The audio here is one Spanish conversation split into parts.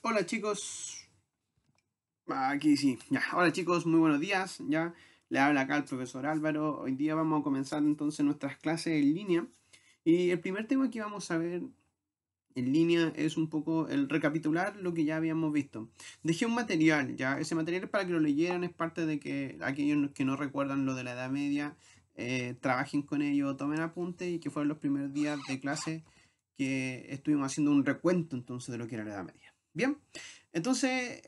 Hola chicos, aquí sí, ya. Hola chicos, muy buenos días, ya. Le habla acá el profesor Álvaro. Hoy día vamos a comenzar entonces nuestras clases en línea. Y el primer tema que vamos a ver en línea es un poco el recapitular lo que ya habíamos visto. Dejé un material, ya. Ese material es para que lo leyeran, es parte de que aquellos que no recuerdan lo de la Edad Media, trabajen con ello, tomen apunte y que fueron los primeros días de clase que estuvimos haciendo un recuento entonces de lo que era la Edad Media. Bien, entonces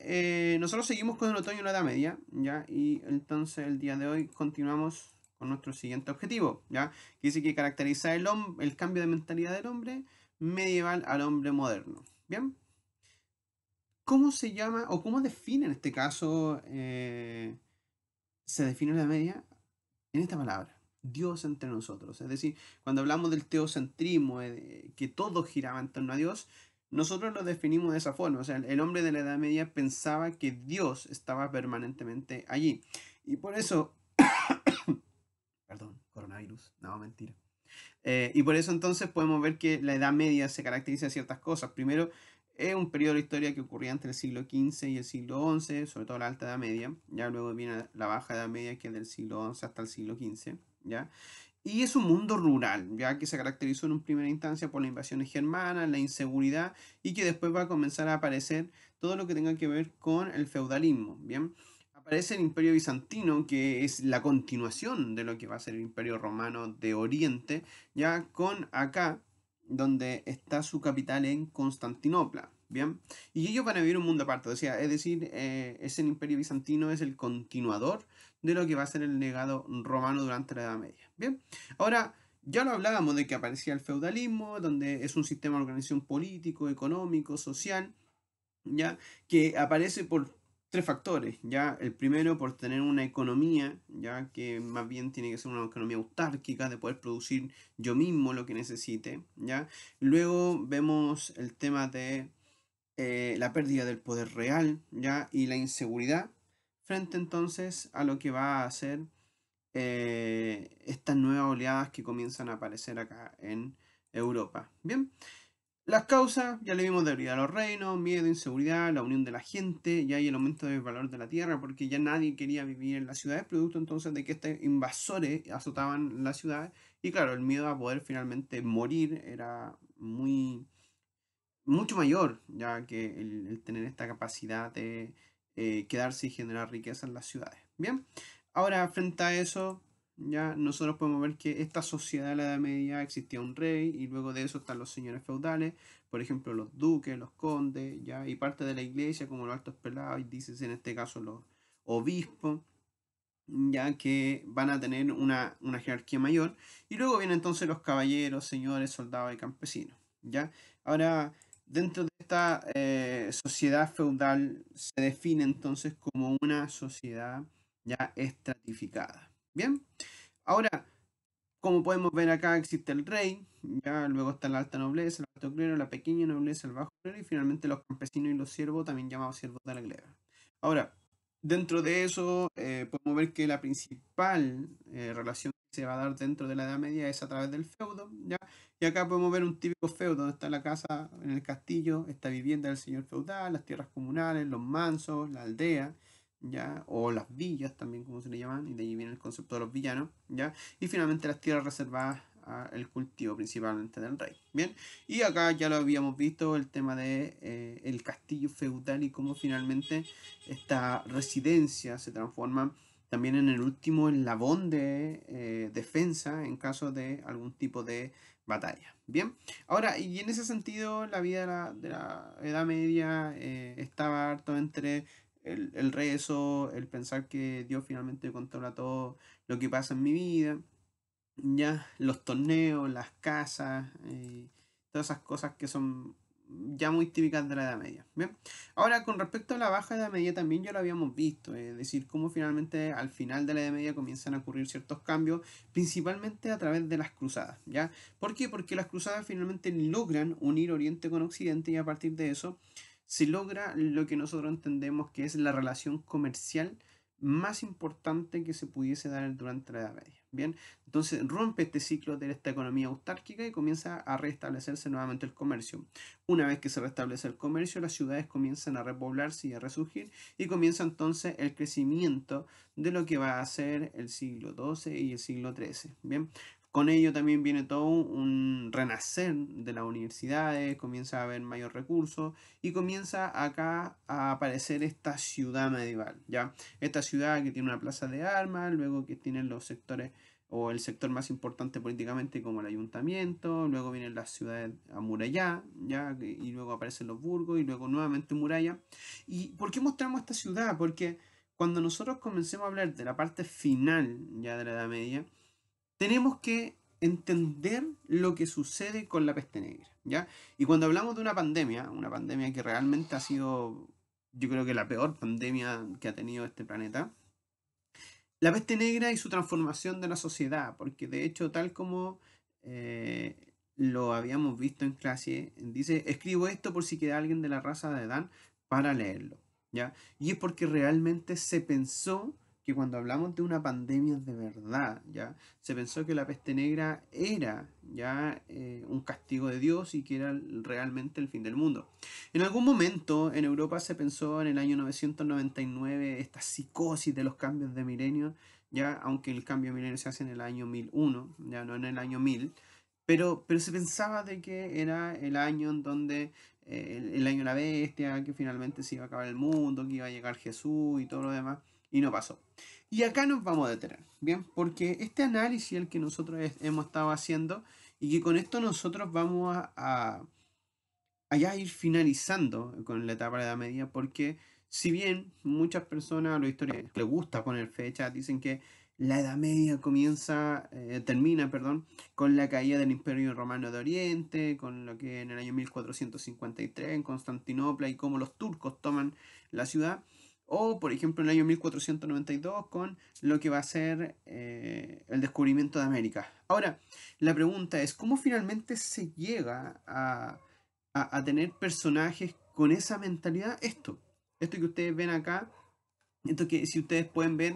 nosotros seguimos con el otoño y la Edad Media, ¿ya? Y entonces el día de hoy continuamos con nuestro siguiente objetivo, ¿ya? Que dice que caracteriza el cambio de mentalidad del hombre medieval al hombre moderno. Bien, ¿cómo se llama o cómo define en este caso se define la media en esta palabra? Dios entre nosotros. Es decir, cuando hablamos del teocentrismo, que todo giraba en torno a Dios, nosotros lo definimos de esa forma. O sea, el hombre de la Edad Media pensaba que Dios estaba permanentemente allí. Y por eso, perdón, coronavirus, no, mentira. Y por eso entonces podemos ver que la Edad Media se caracteriza de ciertas cosas. Primero, es un periodo de historia que ocurría entre el siglo XV y el siglo XI, sobre todo la Alta Edad Media. Ya luego viene la Baja Edad Media, que es del siglo XI hasta el siglo XV. ¿Ya? Y es un mundo rural, ya que se caracterizó en una primera instancia por las invasiones germanas, la inseguridad, y que después va a comenzar a aparecer todo lo que tenga que ver con el feudalismo. Bien, aparece el Imperio Bizantino, que es la continuación de lo que va a ser el Imperio Romano de Oriente, ya con acá, donde está su capital en Constantinopla. Bien, y ellos van a vivir un mundo aparte, o sea, es decir, ese Imperio Bizantino es el continuador de lo que va a ser el legado romano durante la Edad Media. Bien, ahora ya lo hablábamos de que aparecía el feudalismo, donde es un sistema de organización político, económico, social, ya que aparece por tres factores, ya el primero por tener una economía, ya que más bien tiene que ser una economía autárquica de poder producir yo mismo lo que necesite, ya luego vemos el tema de la pérdida del poder real, ya y la inseguridad frente entonces a lo que va a ser estas nuevas oleadas que comienzan a aparecer acá en Europa. Bien, las causas, ya le vimos, debilidad de los reinos, miedo, inseguridad, la unión de la gente, ya hay el aumento del valor de la tierra, porque ya nadie quería vivir en las ciudades, producto entonces de que estos invasores azotaban las ciudades, y claro, el miedo a poder finalmente morir era mucho mayor, ya que el tener esta capacidad de quedarse y generar riqueza en las ciudades. Bien, ahora frente a eso, ya nosotros podemos ver que esta sociedad de la Edad Media existía un rey y luego de eso están los señores feudales, por ejemplo los duques, los condes, ya y parte de la iglesia como los altos pelados y dices en este caso los obispos, ya que van a tener una jerarquía mayor y luego vienen entonces los caballeros, señores, soldados y campesinos, ya. Ahora, dentro de esta sociedad feudal se define entonces como una sociedad ya estratificada. Bien, ahora, como podemos ver acá, existe el rey, ya luego está la alta nobleza, el alto clero, la pequeña nobleza, el bajo clero y finalmente los campesinos y los siervos, también llamados siervos de la gleba. Ahora, dentro de eso, podemos ver que la principal relación que se va a dar dentro de la Edad Media es a través del feudo, ¿ya? Y acá podemos ver un típico feudo, donde está la casa en el castillo, esta vivienda del señor feudal, las tierras comunales, los mansos, la aldea, ¿ya? O las villas también, como se le llaman, y de allí viene el concepto de los villanos, ¿ya? Y finalmente las tierras reservadas al cultivo principalmente del rey. Bien, y acá ya lo habíamos visto el tema de el castillo feudal y cómo finalmente esta residencia se transforma también en el último eslabón de defensa en caso de algún tipo de batalla. Bien, ahora, y en ese sentido, la vida de la Edad Media estaba harto entre el rezo, el pensar que Dios finalmente controla todo lo que pasa en mi vida, ya los torneos, las casas, todas esas cosas que son ya muy típicas de la Edad Media. Bien, ahora con respecto a la Baja Edad Media también ya lo habíamos visto, es decir, cómo finalmente al final de la Edad Media comienzan a ocurrir ciertos cambios, principalmente a través de las cruzadas, ¿ya? ¿Por qué? Porque las cruzadas finalmente logran unir Oriente con Occidente y a partir de eso se logra lo que nosotros entendemos que es la relación comercial más importante que se pudiese dar durante la Edad Media. Bien, entonces rompe este ciclo de esta economía autárquica y comienza a restablecerse nuevamente el comercio. Una vez que se restablece el comercio, las ciudades comienzan a repoblarse y a resurgir y comienza entonces el crecimiento de lo que va a ser el siglo XII y el siglo XIII. Bien, con ello también viene todo un renacer de las universidades, comienza a haber mayor recursos y comienza acá a aparecer esta ciudad medieval, ¿ya? Esta ciudad que tiene una plaza de armas, luego que tienen los sectores o el sector más importante políticamente como el ayuntamiento, luego vienen las ciudades amuralladas, ¿ya? Y luego aparecen los burgos y luego nuevamente muralla. ¿Y por qué mostramos esta ciudad? Porque cuando nosotros comencemos a hablar de la parte final ya de la Edad Media, tenemos que entender lo que sucede con la peste negra, ¿ya? Y cuando hablamos de una pandemia que realmente ha sido, yo creo que la peor pandemia que ha tenido este planeta, la peste negra y su transformación de la sociedad, porque de hecho, tal como lo habíamos visto en clase, dice, escribo esto por si queda alguien de la raza de Adán para leerlo, ¿ya? Y es porque realmente se pensó que cuando hablamos de una pandemia de verdad, ¿ya? Se pensó que la peste negra era ya un castigo de Dios y que era realmente el fin del mundo. En algún momento en Europa se pensó en el año 999 esta psicosis de los cambios de milenio, ya aunque el cambio de milenio se hace en el año 1001, ya no en el año 1000, pero se pensaba de que era el año en donde el año de la bestia, que finalmente se iba a acabar el mundo, que iba a llegar Jesús y todo lo demás, y no pasó. Y acá nos vamos a detener, ¿bien? Porque este análisis el que nosotros hemos estado haciendo y que con esto nosotros vamos a ir finalizando con la etapa de la Edad Media, porque si bien muchas personas a los historiadores les gusta poner fechas, dicen que la Edad Media termina, perdón, con la caída del Imperio Romano de Oriente, con lo que en el año 1453 en Constantinopla y cómo los turcos toman la ciudad, o por ejemplo en el año 1492 con lo que va a ser el descubrimiento de América. Ahora, la pregunta es, ¿cómo finalmente se llega a tener personajes con esa mentalidad? Esto que ustedes ven acá, esto que si ustedes pueden ver,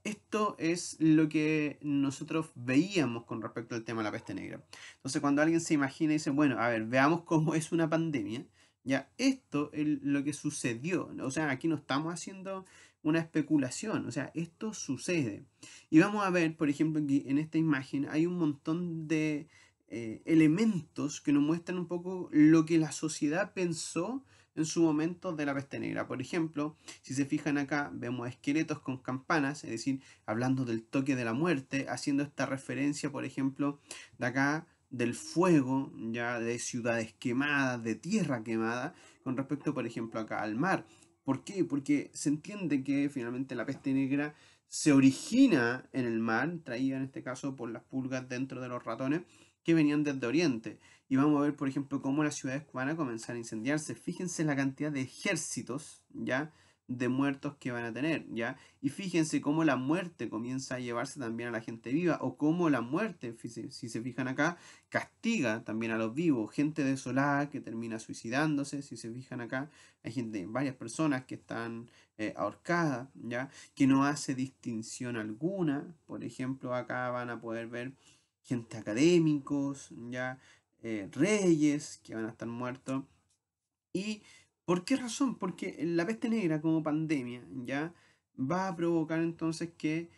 esto es lo que nosotros veíamos con respecto al tema de la peste negra. Entonces, cuando alguien se imagina y dice, bueno, a ver, veamos cómo es una pandemia, ya, esto es lo que sucedió. O sea, aquí no estamos haciendo una especulación, o sea, esto sucede. Y vamos a ver, por ejemplo, que en esta imagen hay un montón de elementos que nos muestran un poco lo que la sociedad pensó en su momento de la peste negra. Por ejemplo, si se fijan acá, vemos esqueletos con campanas, es decir, hablando del toque de la muerte, haciendo esta referencia, por ejemplo, de acá del fuego, ya de ciudades quemadas, de tierra quemada, con respecto, por ejemplo, acá al mar. ¿Por qué? Porque se entiende que finalmente la peste negra se origina en el mar, traída en este caso por las pulgas dentro de los ratones que venían desde Oriente. Y vamos a ver, por ejemplo, cómo las ciudades van a comenzar a incendiarse. Fíjense la cantidad de ejércitos, ¿ya? De muertos que van a tener, ¿ya? Y fíjense cómo la muerte comienza a llevarse también a la gente viva, o cómo la muerte, si se fijan acá, castiga también a los vivos. Gente desolada que termina suicidándose, si se fijan acá, hay gente, varias personas que están ahorcadas, ¿ya? Que no hace distinción alguna. Por ejemplo, acá van a poder ver gente académicos, ya reyes que van a estar muertos. ¿Y por qué razón? Porque la peste negra como pandemia ya va a provocar entonces que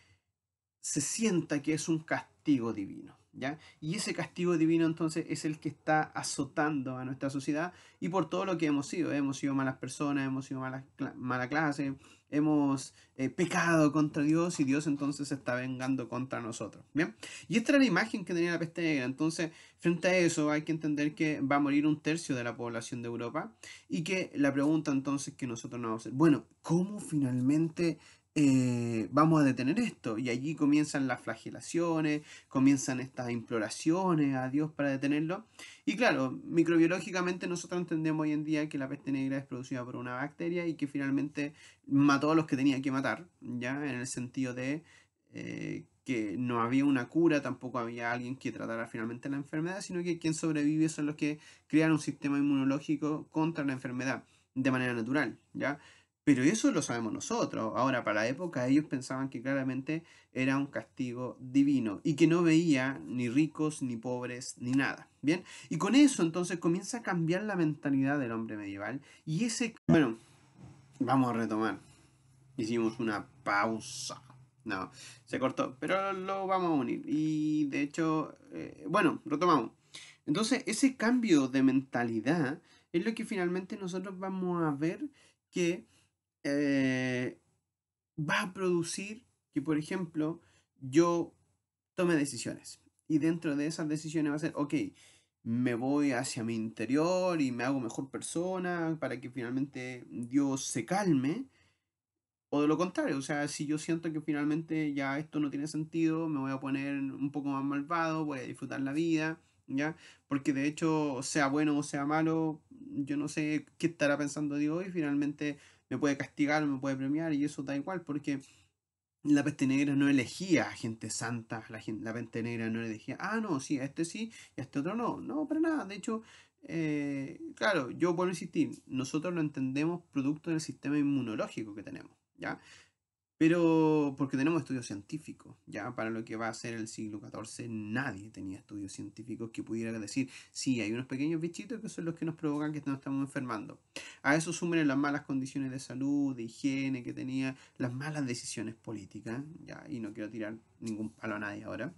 se sienta que es un castigo divino, ¿ya? Y ese castigo divino entonces es el que está azotando a nuestra sociedad y por todo lo que hemos sido malas personas, hemos sido mala clase, hemos pecado contra Dios y Dios entonces se está vengando contra nosotros, ¿bien? Y esta era la imagen que tenía la peste negra, entonces frente a eso hay que entender que va a morir un tercio de la población de Europa y que la pregunta entonces que nosotros nos vamos a hacer, bueno, ¿cómo finalmente vamos a detener esto? Y allí comienzan las flagelaciones, comienzan estas imploraciones a Dios para detenerlo. Y claro, microbiológicamente nosotros entendemos hoy en día que la peste negra es producida por una bacteria y que finalmente mató a los que tenía que matar, ya en el sentido de que no había una cura, tampoco había alguien que tratara finalmente la enfermedad, sino que quien sobrevive son los que crean un sistema inmunológico contra la enfermedad de manera natural, ¿ya? Pero eso lo sabemos nosotros. Ahora, para la época, ellos pensaban que claramente era un castigo divino y que no veía ni ricos, ni pobres, ni nada. Bien, y con eso entonces comienza a cambiar la mentalidad del hombre medieval. Y ese, bueno, vamos a retomar. Hicimos una pausa. No, se cortó, pero lo vamos a unir. Y de hecho, bueno, retomamos. Entonces, ese cambio de mentalidad es lo que finalmente nosotros vamos a ver que eh, va a producir que, por ejemplo, yo tome decisiones. Y dentro de esas decisiones va a ser, ok, me voy hacia mi interior y me hago mejor persona para que finalmente Dios se calme. O de lo contrario, o sea, si yo siento que finalmente ya esto no tiene sentido, me voy a poner un poco más malvado, voy a disfrutar la vida, ¿ya? Porque de hecho, sea bueno o sea malo, yo no sé qué estará pensando Dios y finalmente me puede castigar, me puede premiar y eso da igual, porque la peste negra no elegía a gente santa, la peste negra no elegía, ah, no, sí, a este sí y a este otro no, no, para nada, de hecho, claro, yo vuelvo a insistir, nosotros lo entendemos producto del sistema inmunológico que tenemos, ¿ya? Pero porque tenemos estudios científicos, ya para lo que va a ser el siglo XIV, nadie tenía estudios científicos que pudieran decir, sí, hay unos pequeños bichitos que son los que nos provocan que nos estamos enfermando. A eso sumen las malas condiciones de salud, de higiene que tenía, las malas decisiones políticas, ya, y no quiero tirar ningún palo a nadie ahora.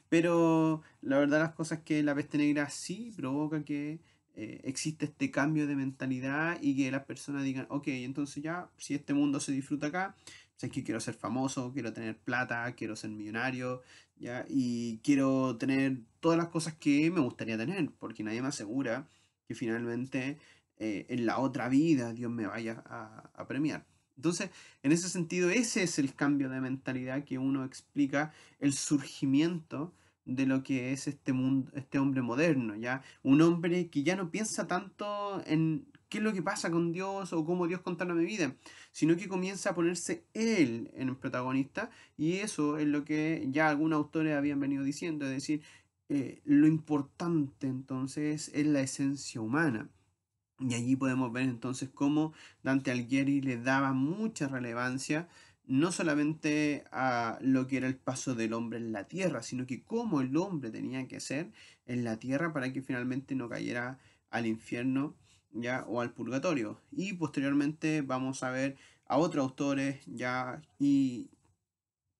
Pero la verdad las cosas es que la peste negra sí provoca que existe este cambio de mentalidad y que las personas digan, ok, entonces ya, si este mundo se disfruta acá, sé que quiero ser famoso, quiero tener plata, quiero ser millonario, ¿ya? Y quiero tener todas las cosas que me gustaría tener, porque nadie me asegura que finalmente en la otra vida Dios me vaya a premiar. Entonces, en ese sentido, ese es el cambio de mentalidad que uno explica el surgimiento de lo que es este mundo, este hombre moderno, ¿ya? Un hombre que ya no piensa tanto en qué es lo que pasa con Dios o cómo Dios controla mi vida, sino que comienza a ponerse él en el protagonista y eso es lo que ya algunos autores habían venido diciendo, es decir, lo importante entonces es la esencia humana. Y allí podemos ver entonces cómo Dante Alighieri le daba mucha relevancia no solamente a lo que era el paso del hombre en la tierra, sino que cómo el hombre tenía que ser en la tierra para que finalmente no cayera al infierno ya o al purgatorio. Y posteriormente vamos a ver a otros autores ya y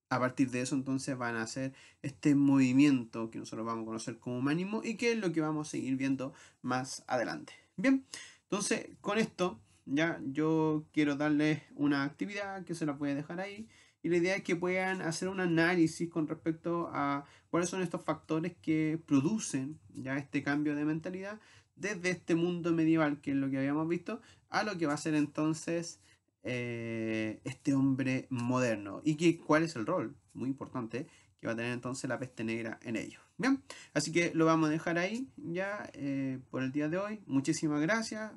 a partir de eso entonces van a hacer este movimiento que nosotros vamos a conocer como humanismo y que es lo que vamos a seguir viendo más adelante. Bien, entonces con esto ya yo quiero darles una actividad que se la voy a dejar ahí y la idea es que puedan hacer un análisis con respecto a cuáles son estos factores que producen ya este cambio de mentalidad desde este mundo medieval que es lo que habíamos visto a lo que va a ser entonces este hombre moderno y que, cuál es el rol, muy importante, que va a tener entonces la peste negra en ello. Bien, así que lo vamos a dejar ahí ya por el día de hoy. Muchísimas gracias.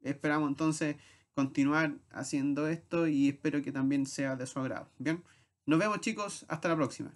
Esperamos entonces continuar haciendo esto y espero que también sea de su agrado. Bien, nos vemos chicos, hasta la próxima.